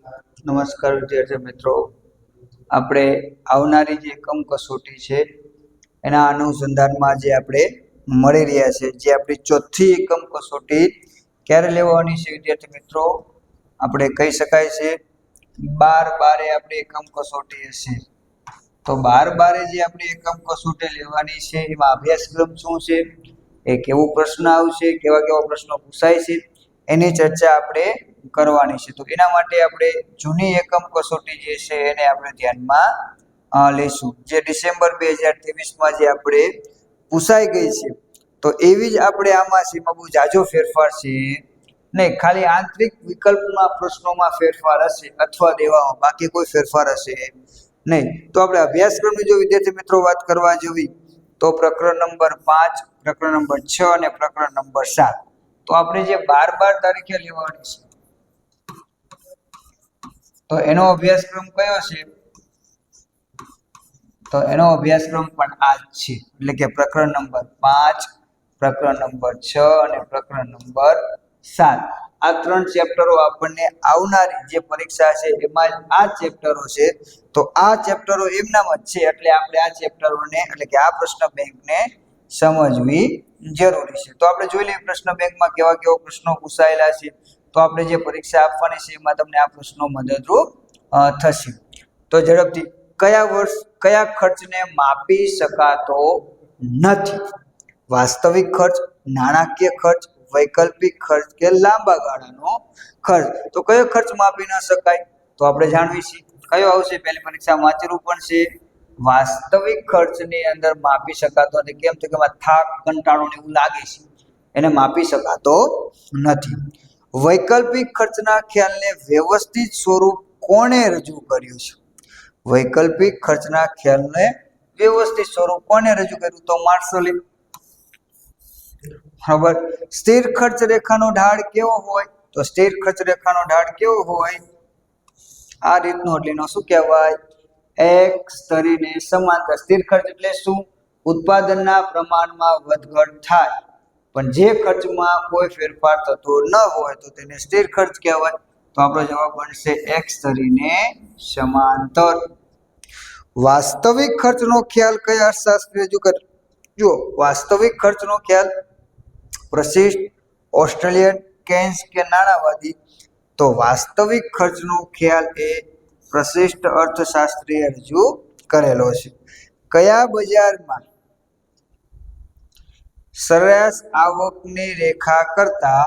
નમસ્કાર વિદ્યાર્થી મિત્રો, આપણે આવનારી જે એકમ કસોટી છે એના અનુસંધાનમાં જે આપણે મળી રહ્યા છે, જે આપણી ચોથી એકમ કસોટી ક્યારે લેવાની છે વિદ્યાર્થી મિત્રો, આપણે કહી શકાય છે 12/12 આપણી એકમ કસોટી હશે. તો 12/12 જે આપણી એકમ કસોટી લેવાની છે એમાં અભ્યાસક્રમ શું છે, એ કેવો પ્રશ્ન આવશે, કેવા કેવા પ્રશ્નો પૂછાય છે, એની ચર્ચા આપણે કરવાની છે. તો એના માટે આપણે જૂની એકમ કસોટી જે છે એને આપણે ધ્યાનમાં લઈશું, જે ડિસેમ્બર 2023માં જે આપણે પૂછાઈ ગઈ છે. તો એવી જ આપણે આમાં છે, બહુ જાજો ફેરફાર છે નહીં, ખાલી આંતરિક વિકલ્પના પ્રશ્નોમાં ફેરફાર હશે અથવા દેવામાં, બાકી કોઈ ફેરફાર હશે નહીં. તો આપણે અભ્યાસક્રમની જો વિદ્યાર્થી મિત્રો વાત કરવા જવી તો પ્રકરણ નંબર 5, પ્રકરણ નંબર 6 અને પ્રકરણ નંબર 7. તો આપણે જે 12/12 તારીખે લેવાની છે તો એનો અભ્યાસક્રમ કયો છે, તો એનો અભ્યાસક્રમ પણ આ જ છે. એટલે કે પ્રકરણ નંબર 5, પ્રકરણ નંબર 6 અને પ્રકરણ નંબર 7. આ 3 ચેપ્ટરો આપણને આવનારી જે પરીક્ષા છે એમાં આ ચેપ્ટરો છે. તો આ ચેપ્ટરો એમનામ જ છે, એટલે આપણે આ ચેપ્ટરોને એટલે કે આ પ્રશ્ન બેંકને સમજવી જરૂરી છે. તો આપણે જોઈ લઈએ પ્રશ્ન બેંકમાં કેવા કેવા પ્રશ્નો પૂછાયેલા છે. તો આપણે જે પરીક્ષા આપવાની છે એમાં તમને આ પ્રશ્નો મદદરૂપ થશે. તો ઝડપથી, કયા ખર્ચને માપી શકાતો નથી? વાસ્તવિક ખર્ચ, નાણાકીય ખર્ચ, વૈકલ્પિક ખર્ચ કે લાંબા ગાળાનો ખર્ચ. તો કયો ખર્ચ માપી ન શકાય? તો આપણે જાણવી છે કયો આવશે, પહેલી પરીક્ષામાં વાંચેલું પણ છે. વાસ્તવિક ખર્ચની અંદર માપી શકાતો નથી. કેમ તો કે એમાં થાક, કંટાળો ને એવું લાગે છે, એને માપી શકાતો નથી. વૈકલ્પિક ખર્ચના ખ્યાલને વ્યવસ્થિત સ્વરૂપ કોણે રજૂ કર્યું છે? વૈકલ્પિક ખર્ચના ખ્યાલને વ્યવસ્થિત સ્વરૂપ કોને રજૂ કર્યું? તો માર્શલે. બરાબર. સ્થિર ખર્ચ રેખાનો ઢાળ કેવો હોય? તો સ્થિર ખર્ચ રેખાનો ઢાળ કેવો હોય? આ રીતનો. એટલે એનો શું કહેવાય? એક સ્તરીને સમાંતર. સ્થિર ખર્ચ એટલે શું? ઉત્પાદનના પ્રમાણમાં વધઘટ થાય પણ જે ખર્ચમાં કોઈ ફેરફાર થતો ન હોય તો તેને સ્થિર ખર્ચ કહેવાય. તો આપણો જવાબ બનશે એક સ્તરીને સમાંતર. વાસ્તવિક ખર્ચનો ખ્યાલ કયા અર્થશાસ્ત્રી રજૂ કરે? જો વાસ્તવિક ખર્ચનો ખ્યાલ પ્રશિષ્ટ, ઓસ્ટ્રેલિયન, કેન્સ કે નાણાવાદી? તો વાસ્તવિક ખર્ચનો ખ્યાલ એ પ્રશિષ્ટ અર્થશાસ્ત્રીએ રજૂ કરેલો છે. કયા બજારમાં સરેરાશ આવકની રેખા કરતા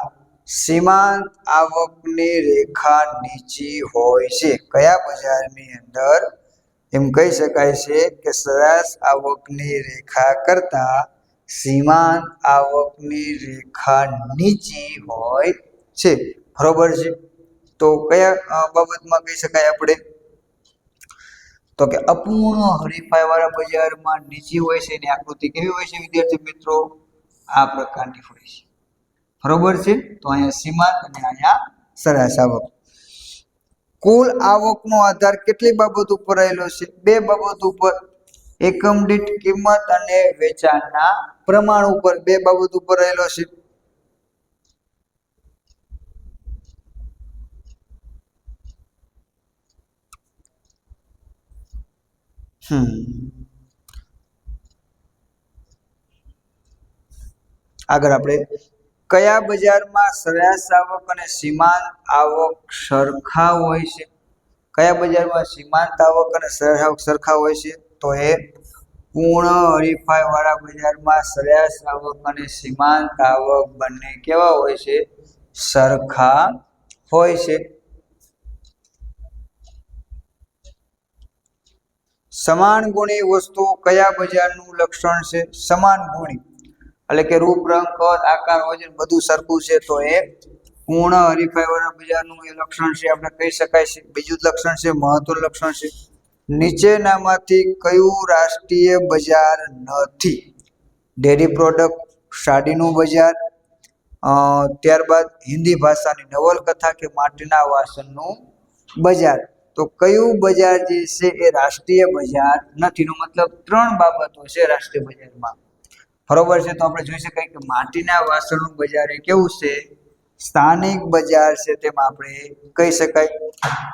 સીમાંત આવકની રેખા નીચી હોય છે? કયા બજારની અંદર એમ કહી શકાય છે કે સરેરાશ આવકની રેખા કરતા સીમાંત આવકની રેખા નીચી હોય છે? બરોબર છે. તો કયા બાબતમાં કહી શકાય આપણે? તો કે અપૂર્ણ હરીફાઈ વાળા બજારમાં નીચી હોય છે. એની આકૃતિ કેવી હોય છે વિદ્યાર્થી મિત્રો? આ પ્રકારની હોય છે. બરોબર છે. તો અહીંયા સીમાંત અને અહીંયા સરેરાશ આવક. કુલ આવકનો આધાર કેટલી બાબત ઉપર રહેલો છે? 2 બાબત ઉપર. એકમ દીઠ કિંમત અને વેચાણના પ્રમાણ ઉપર 2 બાબત ઉપર રહેલો છે. આગળ આપણે કયા બજારમાં સરેરાશ આવક અને સીમાંત આવક સરખા હોય છે? કયા બજારમાં સીમાંત આવક અને સરેરાશ આવક સરખા હોય છે? તો એ પૂર્ણ હરીફાઈ વાળા બજારમાં સરેરાશ આવક અને સીમાંત આવક બંને કેવા હોય છે? સરખા હોય છે. સમાન ગુણી વસ્તુ કયા બજારનું લક્ષણ છે? સમાન ગુણી એટલે કે રૂપ, રંગ, કદ, આકાર, વજન બધું સરખું છે તો એ પૂર્ણ હરીફાઈ વાળા બજારનું એ લક્ષણ છે, આપણે કહી શકાય છે. બીજું લક્ષણ છે, મહત્વનું લક્ષણ છે, નીચેનામાંથી કયું રાષ્ટ્રીય બજાર નથી? ડેરી પ્રોડક્ટ, સાડીનું બજાર, ત્યારબાદ હિન્દી ભાષાની નવલકથા કે માટીના વાસણનું બજાર. તો કયું બજાર જે છે એ રાષ્ટ્રીય બજાર નથી? નો મતલબ 3 બાબતો છે રાષ્ટ્રીય બજારમાં. બરોબર છે. તો આપણે જોઈ શકાય કે માટીના વાસણનું બજાર એ કેવું છે? સ્થાનિક બજાર છે તેમ આપણે કહી શકાય.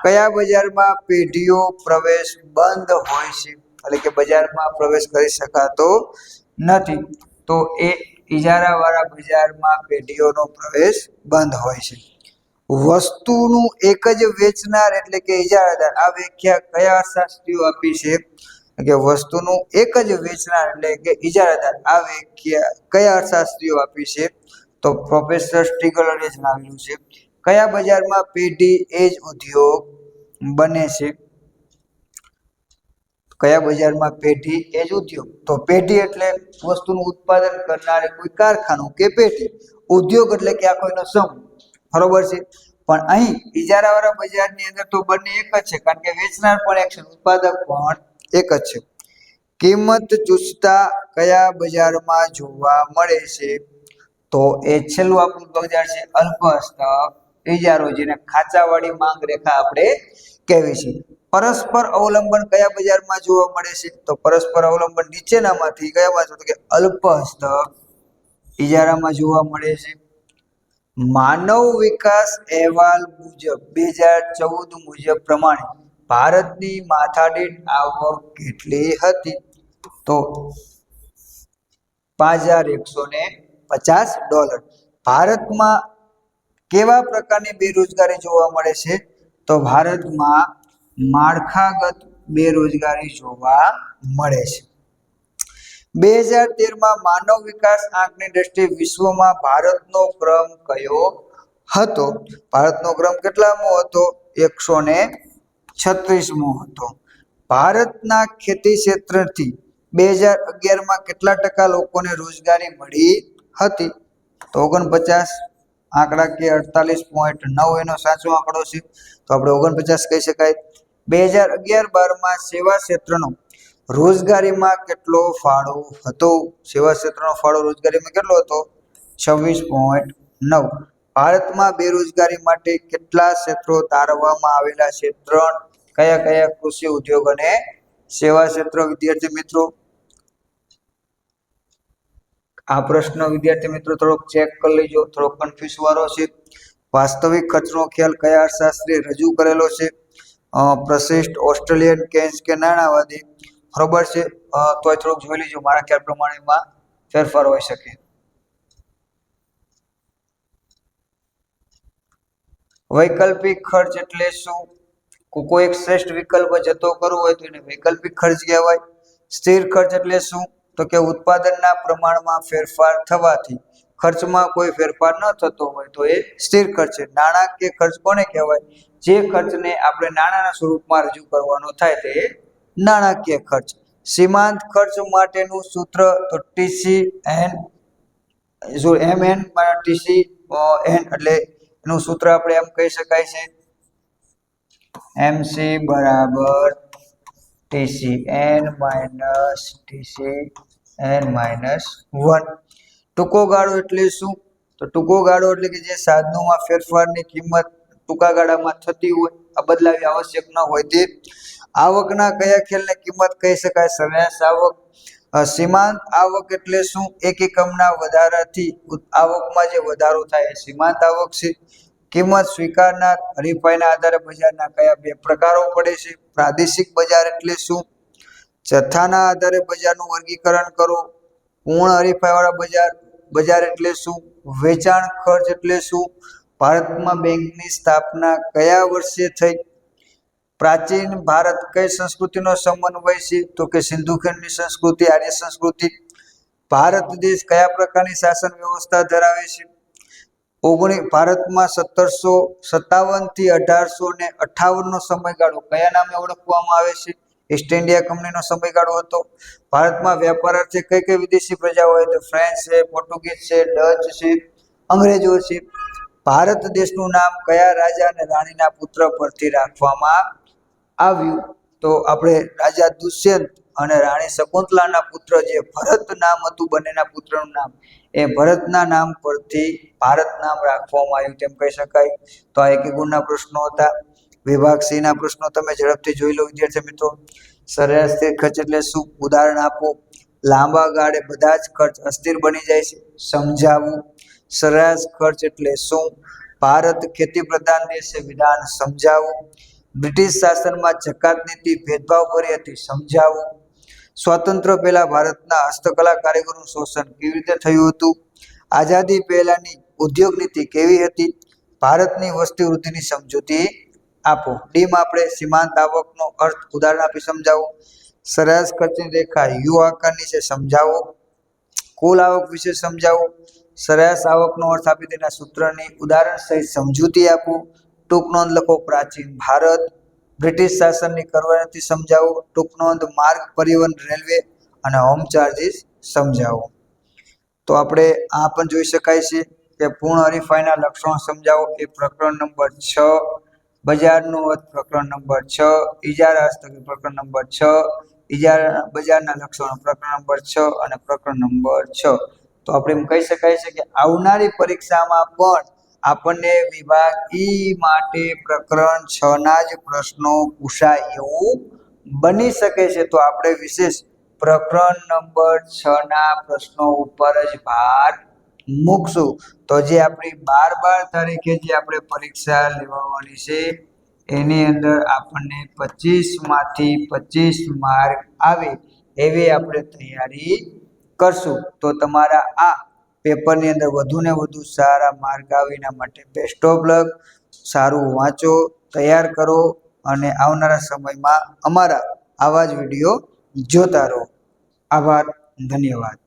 કયા બજારમાં પેઢીઓ પ્રવેશ બંધ હોય છે, એટલે કે બજારમાં પ્રવેશ કરી શકાતો નથી, તો એ ઇજારાવાળા બજારમાં પેઢીઓનો પ્રવેશ બંધ હોય છે. વસ્તુનું એક જ વેચનાર એટલે કે ઇજારાદાર, આ વ્યાખ્યા કયા અર્થશાસ્ત્રીઓ આપી છે કે વસ્તુનું એક જ વેચનાર એટલે કે ઇજારાદાર, આ વ્યાખ્યા કયા અર્થશાસ્ત્રીઓ આપી છે, તો પ્રોફેસર સ્ટ્રીગલરે જણાવેલું છે. કયા બજારમાં પેઢી એ જ ઉદ્યોગ બને છે, કયા બજારમાં પેઢી એ જ ઉદ્યોગ, તો પેઢી એટલે વસ્તુનું ઉત્પાદન કરનાર કોઈ કારખાનું કે પેઢી, ઉદ્યોગ એટલે કે આ કોઈનો સમૂહ, બરોબર છે. પણ અહીં ઇજારાવાળા બજારની અંદર તો બંને એક જ છે, કારણ કે વેચનાર પણ એક છે, ઉત્પાદક પણ એક જ છે. કિંમત ચૂસતા કયા બજારમાં જોવા મળે છે, તો એ છેલ્લું આપણું બજાર છે અલ્પહસ્તક ઇજારો, જેને ખાંચાવાળી માંગ રેખા આપણે કહેવી છે. પરસ્પર અવલંબન કયા બજારમાં જોવા મળે છે, તો પરસ્પર અવલંબન નીચેનામાંથી કયામાં છે, તો કે અલ્પહસ્તક ઇજારામાં જોવા મળે છે. માનવ વિકાસ અહેવાલ મુજબ 2014 મુજબ પ્રમાણે ભારતની માથાદીઠ આવક કેટલી હતી, તો $5150. ભારતમાં કેવા પ્રકારની બેરોજગારી જોવા મળે છે, તો ભારતમાં માળખાગત બેરોજગારી જોવા મળે છે. 2013માં માનવ વિકાસ આંકની દ્રષ્ટિએ વિશ્વમાં ભારતનો ક્રમ કયો હતો, ભારતનો ક્રમ કેટલામો હતો, 136મો હતો. ભારતના ખેતી ક્ષેત્રથી 2011માં કેટલા ટકા લોકોને રોજગારી મળી હતી, તો 49, આંકડાકીય 48.9 એનો સાચો આંકડો છે, તો આપણે 49 કહી શકાય. 2011-12માં સેવા ક્ષેત્રનો રોજગારીમાં કેટલો ફાળો હતો, સેવા ક્ષેત્રનો ફાળો રોજગારીમાં કેટલો હતો, 26.9. ભારતમાં બેરોજગારી માટે કેટલા ક્ષેત્રો તારવવામાં આવેલા છે, 3. કયા કયા, કૃષિ, ઉદ્યોગ અને સેવા ક્ષેત્ર. વિદ્યાર્થી મિત્રો, આ પ્રશ્ન વિદ્યાર્થી મિત્રો થોડોક ચેક કરી લેજો, થોડો કન્ફ્યુઝ વાળો છે. વાસ્તવિક ખર્ચનો ખ્યાલ કયા અર્થશાસ્ત્રીએ રજૂ કરેલો છે, પ્રશિષ્ટ, ઓસ્ટ્રેલિયન, કેન્સ કે નાણાવાદી, બરોબર છે. તો થોડુંક જોઈ લેજો, મારા ખ્યાલ પ્રમાણે એમાં ફેરફાર હોઈ શકે. વૈકલ્પિક ખર્ચ એટલે શું, કોઈ એક શ્રેષ્ઠ વિકલ્પ જતો કરવો હોય તો એને વૈકલ્પિક ખર્ચ કહેવાય. સ્થિર ખર્ચ એટલે શું, તો કે ઉત્પાદનના પ્રમાણમાં ફેરફાર થવાથી ખર્ચમાં કોઈ ફેરફાર ન થતો હોય તો એ સ્થિર ખર્ચ છે. નાણાકીય ખર્ચ કોને કહેવાય, જે ખર્ચને આપણે નાણાંના સ્વરૂપમાં રજૂ કરવાનો થાય તે નાણાકીય ખર્ચ. સીમાંત ખર્ચ માટેનું સૂત્ર, તો TCN MN TCN એટલે એનું સૂત્ર આપણે એમ કહી શકાય છે, MC બરાબર TCN -1. ટૂંકો ગાળો એટલે શું, તો ટૂંકો ગાળો એટલે કે જે સાધનોમાં ફેરફારની કિંમત ટૂંકા ગાળામાં થતી હોય, આ બદલાવી આવશ્યક ન હોય તે. આવકના કયા ખ્યાલને કિંમત કહી શકાય, સરેરાશ આવક. સીમાંત આવક એટલે શું, એક એકમના વધારાથી આવકમાં જે વધારો થાય એ સીમાંત આવક છે. કિંમત સ્વીકારનાર હરીફાઈના આધારે બજારના કયા બે પ્રકારો પડે છે, પ્રાદેશિક બજાર એટલે શું, જથ્થાના આધારે બજારનું વર્ગીકરણ કરો. પૂર્ણ હરીફાઈવાળા બજાર એટલે શું, વેચાણ ખર્ચ એટલે શું, ભારતમાં બેંકની સ્થાપના કયા વર્ષે થઈ. પ્રાચીન ભારત કઈ સંસ્કૃતિનો સમન્વય છે, તો કે સિંધુ ખંડની સંસ્કૃતિ, આર્ય સંસ્કૃતિ. ભારત દેશ કયા પ્રકારની શાસન વ્યવસ્થા ધરાવે છે. ભારતમાં 1757 થી 1858નો સમયગાળો કયા નામે ઓળખવામાં આવે છે, ઈસ્ટ ઇન્ડિયા કંપનીનો સમયગાળો હતો. ભારતમાં વ્યાપાર અર્થે કઈ કઈ વિદેશી પ્રજાઓ હોય, તો ફ્રેન્ચ છે, પોર્ટુગીઝ છે, ડચ છે, અંગ્રેજો છે. ભારત દેશનું નામ કયા રાજા અને રાણીના પુત્ર પરથી રાખવામાં આવ્યું, તો આપણે રાજા દુષ્યંત અને રાણી શકુંતલાના પુત્ર જે ભરત નામ હતું, બંનેના પુત્રનું નામ, એ ભરતના નામ પરથી ભારત નામ રાખવામાં આવ્યું તેમ કહી શકાય. તો આ એકી ગુણના પ્રશ્નો હતા. વિભાગ C ના પ્રશ્નો તમે ઝડપથી જોઈ લો વિદ્યાર્થી મિત્રો. સરેરાશ સ્થિર ખર્ચ એટલે શું, ઉદાહરણ આપો. લાંબા ગાળે બધા જ ખર્ચ અસ્થિર બની જાય છે, સમજાવવું. સરેરાશ ખર્ચ એટલે શું, ભારત ખેતી પ્રધાન દેશ છે, વિધાન સમજાવો, બ્રિટિશ શાસનમાં જકાત નીતિ ભેદભાવભરી હતી, સમજાવો, સ્વાતંત્ર્ય પહેલા ભારતના હસ્તકલા કારીગરોનું શોષણ કેવી રીતે થયું હતું, આઝાદી પહેલાની ઉદ્યોગ નીતિ કેવી હતી, ભારતની વસ્તી વૃદ્ધિની સમજૂતી આપો. ડીમાં આપણે સીમાંત આવકનો અર્થ ઉદાહરણ આપી સમજાવો, સરેરાશ ખર્ચની રેખા યુ આકારની છે, સમજાવો, કુલ આવક વિશે સમજાવો, સરેરાશ આવકનો અર્થ આપી તેના સૂત્રની ઉદાહરણ સહિત સમજૂતી આપો, ટૂંક નોંધ લખો પ્રચીન ભારત, બ્રિટિશ શાસનની કરવનીતિ સમજાવો, ટૂંક નોંધ માર્ગ પરિવહન રેલવે અને હોમ ચાર્જીસ સમજાવો. તો આપણે આ પણ જોઈ શકાય છે કે પૂર્ણ હરીફાઈના લક્ષણો સમજાવો એ પ્રકરણ નંબર 6, બજારનું અર્થ પ્રકરણ નંબર 6, ઇજારા હસ્તક પ્રકરણ નંબર 6, ઇજારા બજારના લક્ષણો પ્રકરણ નંબર 6 અને પ્રકરણ નંબર 6. તો આપણે એમ કહી શકાય છે કે આવનારી પરીક્ષામાં પણ આપણને વિભાગ ઈ માટે પ્રકરણ 6 ના જ પ્રશ્નો પૂછાય એવું બની શકે છે. તો આપણે વિશેષ પ્રકરણ નંબર 6 ના પ્રશ્નો ઉપર જ ભાર મૂકશું. તો જે આપણી 12 તારીખે જે આપણે પરીક્ષા લેવાની છે એની અંદર આપણને 25 માંથી 25 માર્ક આવે એવી આપણે તૈયારી કરશું. તો તમારા આ પેપરની અંદર વધુ ને વધુ સારા માર્ક આવે એના માટે બેસ્ટ ઓફ લક. સારું વાંચો, તૈયાર કરો અને આવનારા સમયમાં અમારા આવા જ વિડીયો જોતા રહો. આભાર, ધન્યવાદ.